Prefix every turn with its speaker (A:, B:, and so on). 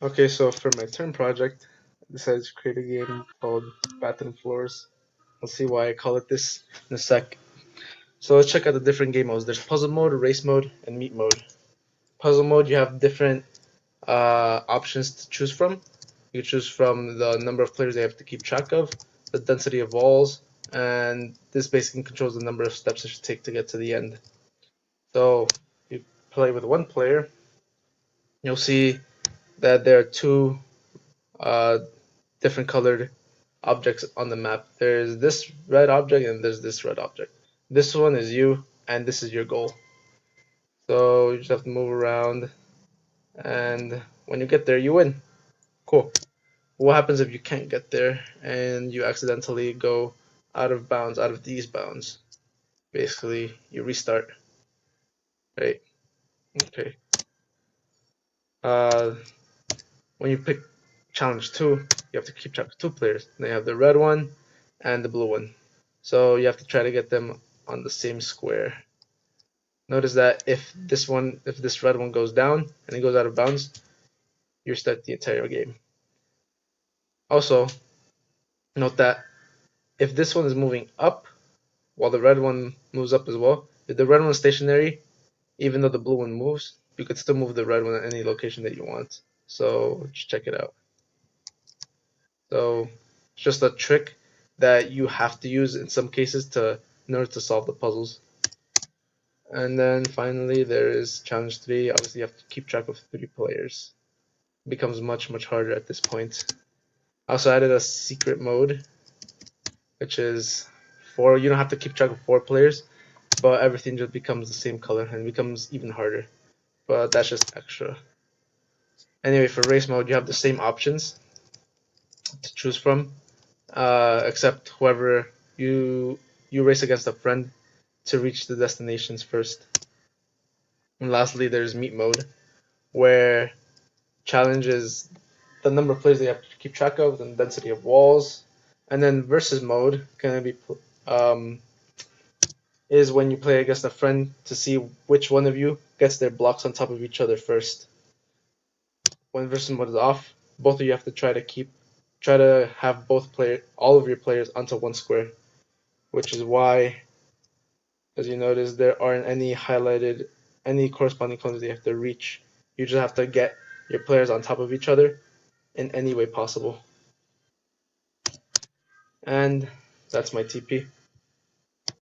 A: Okay, so for my term project, I decided to create a game called Bathroom Floors. I'll see why I call it this in a sec. So let's check out the different game modes. There's puzzle mode, race mode, and meat mode. Puzzle mode, you have different options to choose from. You choose from the number of players they have to keep track of, the density of walls, and this basically controls the number of steps it should take to get to the end. So if you play with one player, you'll see that there are two uh, different colored objects on the map. There's this red object and there's this red object. This one is you, and this is your goal. So you just have to move around, and when you get there, you win. Cool. What happens if you can't get there and you accidentally go out of bounds, out of these bounds? Basically, you restart, right? Okay. Uh, when you pick challenge 2, you have to keep track of 2 players. They have the red one and the blue one. So you have to try to get them on the same square. Notice that if this red one goes down and it goes out of bounds, you restart the entire game. Also, note that if this one is moving up while the red one moves up as well, if the red one is stationary, even though the blue one moves, you could still move the red one at any location that you want. So just check it out. So it's just a trick that you have to use in some cases in order to solve the puzzles. And then finally there is challenge 3. Obviously you have to keep track of 3 players. It becomes much harder at this point. I also added a secret mode, which is you don't have to keep track of 4 players, but everything just becomes the same color and becomes even harder. But that's just extra. Anyway, for race mode you have the same options to choose from, except whoever you race against a friend to reach the destinations first. And lastly, there's meat mode, where challenge is the number of players they have to keep track of, the density of walls, and then versus mode gonna be is when you play against a friend to see which one of you gets their blocks on top of each other first. When versus mode is off, both of you have to try to have all of your players onto one square, which is why, as you notice, there aren't any corresponding colors you have to reach. You just have to get your players on top of each other in any way possible. And that's my TP.